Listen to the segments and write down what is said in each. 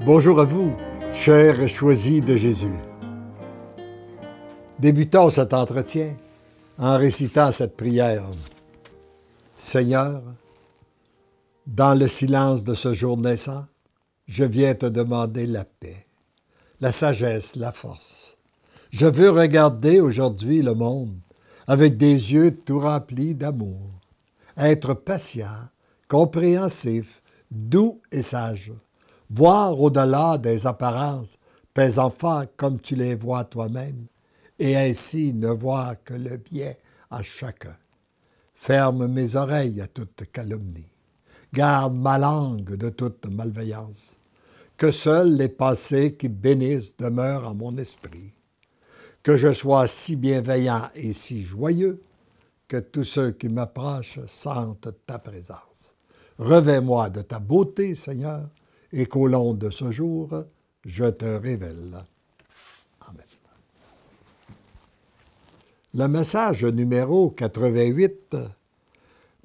Bonjour à vous, chers choisis de Jésus. Débutons cet entretien en récitant cette prière. Seigneur, dans le silence de ce jour naissant, je viens te demander la paix, la sagesse, la force. Je veux regarder aujourd'hui le monde avec des yeux tout remplis d'amour, être patient, compréhensif, doux et sage, voir au-delà des apparences tes enfants comme tu les vois toi-même, et ainsi ne voir que le bien en chacun. Ferme mes oreilles à toute calomnie. Garde ma langue de toute malveillance. Que seules les pensées qui bénissent demeurent en mon esprit. Que je sois si bienveillant et si joyeux que tous ceux qui m'approchent sentent ta présence. Revêt-moi de ta beauté, Seigneur, et qu'au long de ce jour, je te révèle. Amen. Le message numéro 88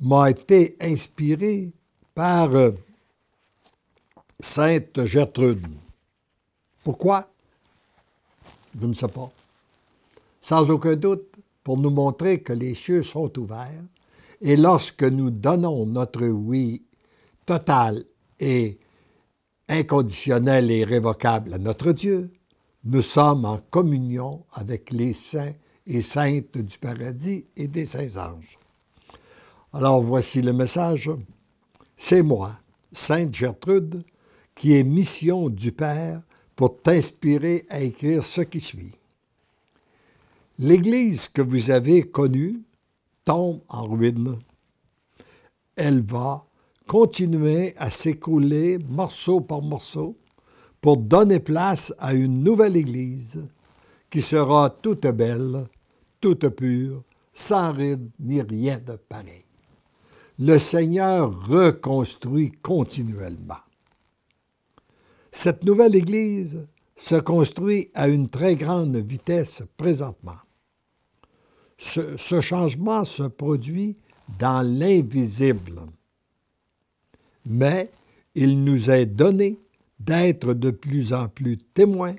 m'a été inspiré par Sainte Gertrude. Pourquoi? Je ne sais pas. Sans aucun doute, pour nous montrer que les cieux sont ouverts, et lorsque nous donnons notre oui total et inconditionnel et irrévocable à notre Dieu, nous sommes en communion avec les saints et saintes du paradis et des saints anges. Alors voici le message. C'est moi, Sainte Gertrude, qui ai mission du Père pour t'inspirer à écrire ce qui suit. L'Église que vous avez connue tombe en ruine. Elle va continuer à s'écrouler morceau par morceau pour donner place à une nouvelle Église qui sera toute belle, toute pure, sans rides ni rien de pareil. Le Seigneur reconstruit continuellement. Cette nouvelle Église se construit à une très grande vitesse présentement. Ce changement se produit dans l'invisible. Mais il nous est donné d'être de plus en plus témoins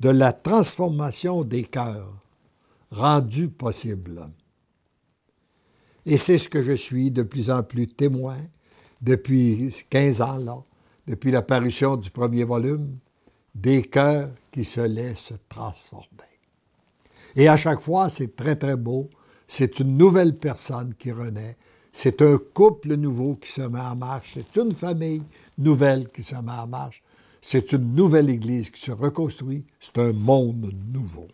de la transformation des cœurs, rendue possible. Et c'est ce que je suis de plus en plus témoin depuis 15 ans, là, depuis l'apparition du premier volume, des cœurs qui se laissent transformer. Et à chaque fois, c'est très, très beau. C'est une nouvelle personne qui renaît. C'est un couple nouveau qui se met en marche. C'est une famille nouvelle qui se met en marche. C'est une nouvelle Église qui se reconstruit. C'est un monde nouveau.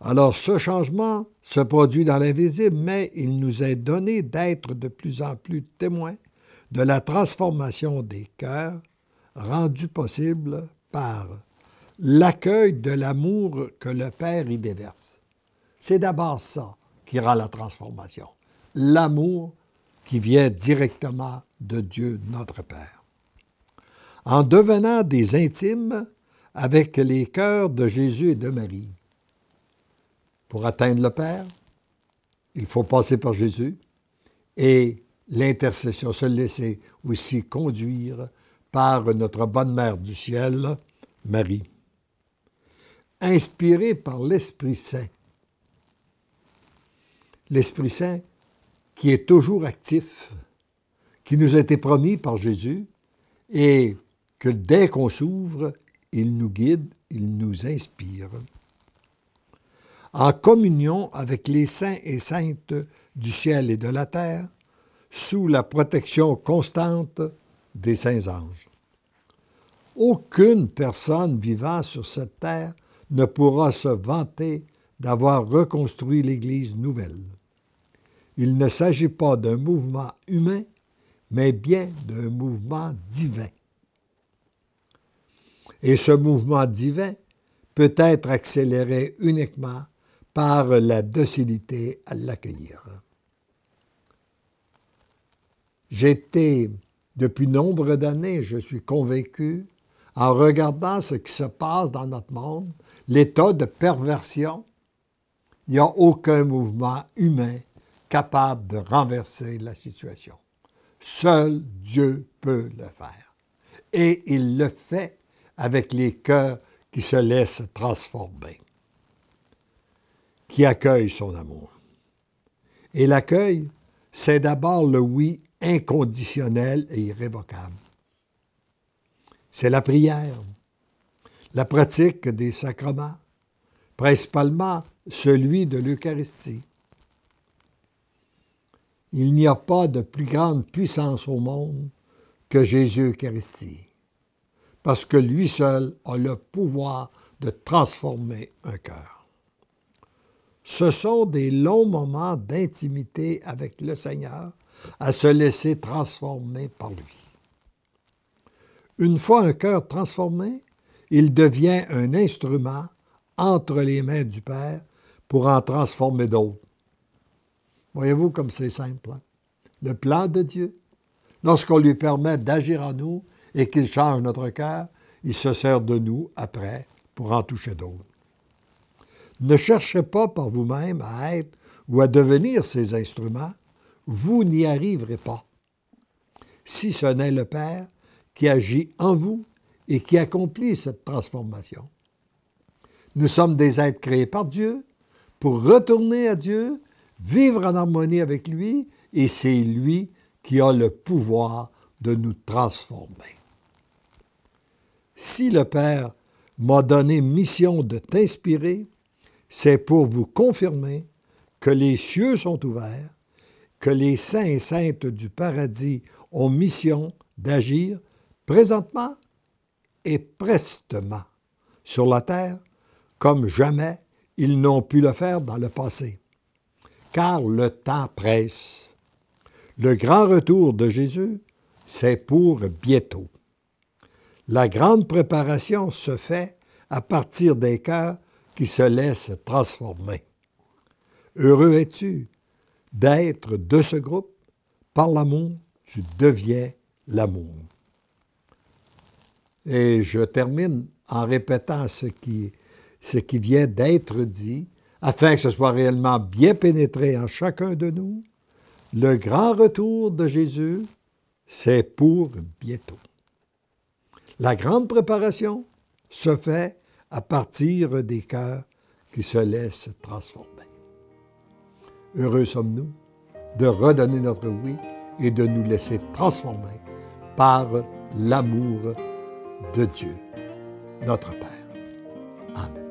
Alors, ce changement se produit dans l'invisible, mais il nous est donné d'être de plus en plus témoins de la transformation des cœurs, rendue possible par l'accueil de l'amour que le Père y déverse. C'est d'abord ça qui rend la transformation. L'amour qui vient directement de Dieu, notre Père. En devenant des intimes avec les cœurs de Jésus et de Marie, pour atteindre le Père, il faut passer par Jésus et l'intercession, se laisser aussi conduire par notre bonne mère du ciel, Marie. Inspiré par l'Esprit Saint. L'Esprit Saint qui est toujours actif, qui nous a été promis par Jésus et que dès qu'on s'ouvre, il nous guide, il nous inspire. En communion avec les saints et saintes du ciel et de la terre, sous la protection constante des saints anges. Aucune personne vivant sur cette terre ne pourra se vanter d'avoir reconstruit l'Église nouvelle. Il ne s'agit pas d'un mouvement humain, mais bien d'un mouvement divin. Et ce mouvement divin peut être accéléré uniquement par la docilité à l'accueillir. Depuis nombre d'années, je suis convaincu, en regardant ce qui se passe dans notre monde, l'état de perversion, il n'y a aucun mouvement humain capable de renverser la situation. Seul Dieu peut le faire. Et il le fait avec les cœurs qui se laissent transformer, qui accueillent son amour. Et l'accueil, c'est d'abord le oui inconditionnel et irrévocable. C'est la prière, la pratique des sacrements, principalement celui de l'Eucharistie. Il n'y a pas de plus grande puissance au monde que Jésus Eucharistie, parce que lui seul a le pouvoir de transformer un cœur. Ce sont des longs moments d'intimité avec le Seigneur à se laisser transformer par lui. Une fois un cœur transformé, il devient un instrument entre les mains du Père pour en transformer d'autres. Voyez-vous comme c'est simple, hein? Le plan de Dieu, lorsqu'on lui permet d'agir en nous et qu'il change notre cœur, il se sert de nous après pour en toucher d'autres. Ne cherchez pas par vous-même à être ou à devenir ces instruments, vous n'y arriverez pas. Si ce n'est le Père qui agit en vous et qui accomplit cette transformation. Nous sommes des êtres créés par Dieu pour retourner à Dieu, vivre en harmonie avec lui, et c'est lui qui a le pouvoir de nous transformer. Si le Père m'a donné mission de t'inspirer, c'est pour vous confirmer que les cieux sont ouverts, que les saints et saintes du paradis ont mission d'agir présentement et prestement sur la terre comme jamais ils n'ont pu le faire dans le passé. Car le temps presse. Le grand retour de Jésus, c'est pour bientôt. La grande préparation se fait à partir des cœurs qui se laissent transformer. Heureux es-tu d'être de ce groupe. Par l'amour, tu deviens l'amour. Et je termine en répétant ce qui vient d'être dit, afin que ce soit réellement bien pénétré en chacun de nous. Le grand retour de Jésus, c'est pour bientôt. La grande préparation se fait à partir des cœurs qui se laissent transformer. Heureux sommes-nous de redonner notre oui et de nous laisser transformer par l'amour de Dieu, notre Père. Amen.